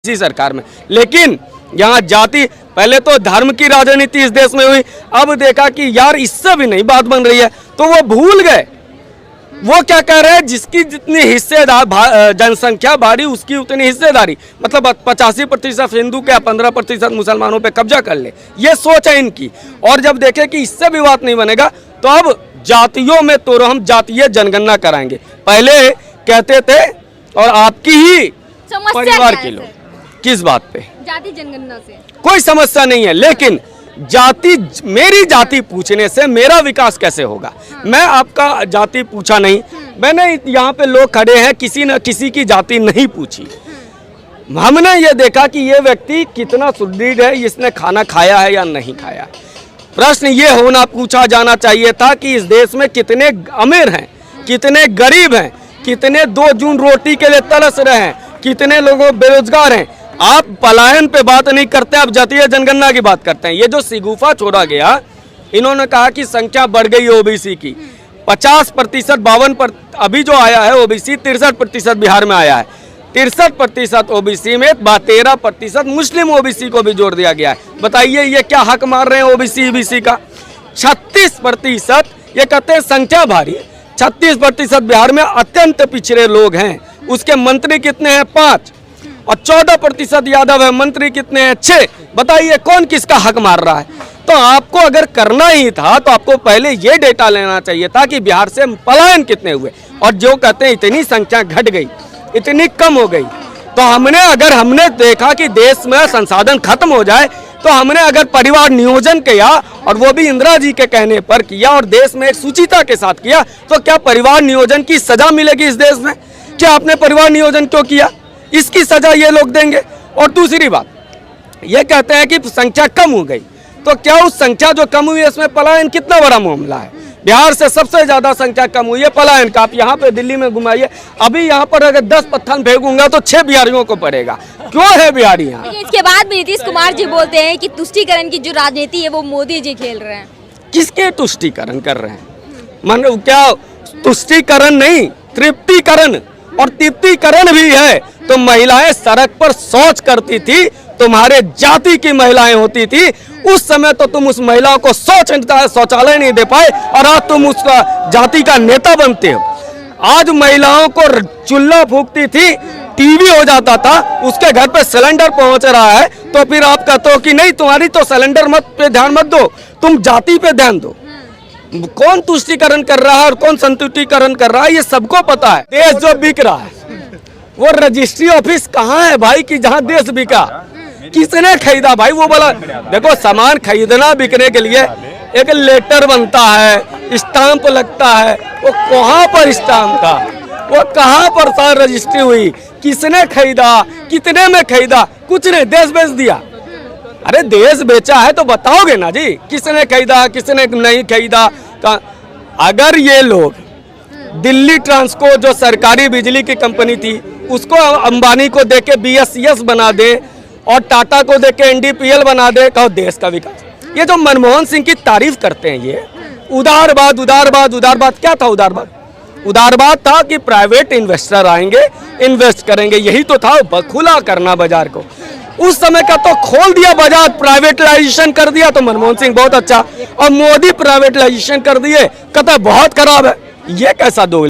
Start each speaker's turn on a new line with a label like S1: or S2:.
S1: इसी सरकार में। लेकिन यहाँ जाति, पहले तो धर्म की राजनीति इस देश में हुई, अब देखा कि यार इससे भी नहीं बात बन रही है, तो वो भूल गए। वो क्या कह रहे हैं, जिसकी जितनी हिस्सेदार जनसंख्या भारी उसकी उतनी हिस्सेदारी, मतलब 85% हिंदू के 15% मुसलमानों पे कब्जा कर ले, ये सोच है इनकी। और जब देखे कि इससे भी बात नहीं बनेगा तो अब जातियों में तो हम जातीय जनगणना कराएंगे। पहले कहते थे और आपकी ही परिवार के लोग, किस बात पे?
S2: जाति जनगणना से
S1: कोई समस्या नहीं है, लेकिन जाति, मेरी जाति पूछने से मेरा विकास कैसे होगा? मैं आपका जाति पूछा नहीं, मैंने यहाँ पे लोग खड़े हैं, किसी न किसी की जाति नहीं पूछी। हमने ये देखा कि ये व्यक्ति कितना सुदृढ़ है, इसने खाना खाया है या नहीं खाया। प्रश्न ये होना पूछा जाना चाहिए था कि इस देश में कितने अमीर हैं, कितने गरीब हैं, कितने 2 जून रोटी के लिए तरस रहे हैं, कितने लोगों बेरोजगार हैं। आप पलायन पे बात नहीं करते, आप जातीय जनगणना की बात करते हैं। ये जो सिगुफा छोड़ा गया, इन्होंने कहा कि संख्या बढ़ गई ओबीसी की 50%, 52%, अभी जो आया है ओबीसी 63% बिहार में आया है। 63% ओबीसी में 13% मुस्लिम ओबीसी को भी जोड़ दिया गया है। बताइए ये क्या हक मार रहे हैं ओबीसी ईबीसी का? 36% ये कहते हैं संख्या भारी, 36% बिहार में अत्यंत पिछड़े लोग हैं। उसके मंत्री कितने हैं? 5, और 14% यादव है। मंत्री कितने हैं? 6। बताइए कौन किसका हक मार रहा है? तो आपको अगर करना ही था तो आपको पहले ये डेटा लेना चाहिए था कि बिहार से पलायन कितने हुए। और जो कहते हैं इतनी संख्या घट गई, इतनी कम हो गई, तो हमने देखा कि देश में संसाधन खत्म हो जाए, तो हमने अगर परिवार नियोजन किया, और वो भी इंदिरा जी के कहने पर किया, और देश में एक सुचिता के साथ किया, तो क्या परिवार नियोजन की सजा मिलेगी इस देश में? क्या आपने परिवार नियोजन क्यों किया? इसकी सजा ये लोग देंगे। और दूसरी बात, ये कहते हैं कि संख्या कम हो गई, तो क्या उस संख्या जो कम हुई है इसमें पलायन कितना बड़ा मामला है? बिहार से सबसे ज्यादा संख्या कम हुई है पलायन का। आप यहाँ पे दिल्ली में घुमाइए, अभी यहाँ पर अगर 10 पत्थर फेंकूंगा तो 6 बिहारियों को पड़ेगा। क्यों है बिहारी यहाँ?
S2: इसके बाद भी नीतीश कुमार जी बोलते हैं कि तुष्टीकरण की जो राजनीति है वो मोदी जी खेल रहे हैं।
S1: किसके तुष्टीकरण कर रहे हैं? मान क्या तुष्टीकरण नहीं, तृप्तिकरण, और तृप्तिकरण भी है। तो महिलाएं सड़क पर शौच करती थी, तुम्हारे जाति की महिलाएं होती थी, उस समय तो तुम उस महिलाओं को शौचालय नहीं दे पाए, और आज तुम उसका जाति का नेता बनते हो। आज महिलाओं को चूल्हा फूकती थी, टीवी हो जाता था, उसके घर पे सिलेंडर पहुंच रहा है, तो फिर आप कहते हो कि नहीं तुम्हारी तो सिलेंडर पे ध्यान मत दो, तुम जाति पे ध्यान दो। कौन तुष्टीकरण कर रहा है और कौन संतुष्टीकरण कर रहा है ये सबको पता है। देश जो बिक रहा है वो रजिस्ट्री ऑफिस कहाँ है भाई कि जहाँ देश बिका? किसने खरीदा भाई? वो बोला, देखो सामान खरीदना बिकने के लिए एक लेटर बनता है, स्टाम्प लगता है, वो कहाँ पर स्टाम्प था, वो कहाँ पर सारी रजिस्ट्री हुई, किसने खरीदा, कितने में खरीदा? कुछ नहीं, देश बेच दिया। अरे देश बेचा है तो बताओगे ना जी, किसने खरीदा किसने नहीं खरीदा। अगर ये लोग दिल्ली ट्रांसको जो सरकारी बिजली की कंपनी थी उसको अंबानी को देके BSES बना दे, और टाटा को देके NDPL बना दे, कहो देश का विकास। ये जो मनमोहन सिंह की तारीफ करते हैं, ये उदारवाद उदारवाद उदारवाद, क्या था उदारवाद? उदारवाद था कि प्राइवेट इन्वेस्टर आएंगे, इन्वेस्ट करेंगे, यही तो था, खुला करना बाजार को। उस समय का तो खोल दिया बाजार, प्राइवेटाइजेशन कर दिया, तो मनमोहन सिंह बहुत अच्छा, और मोदी प्राइवेटाइजेशन कर दिए, कहता बहुत खराब है। ये कैसा दो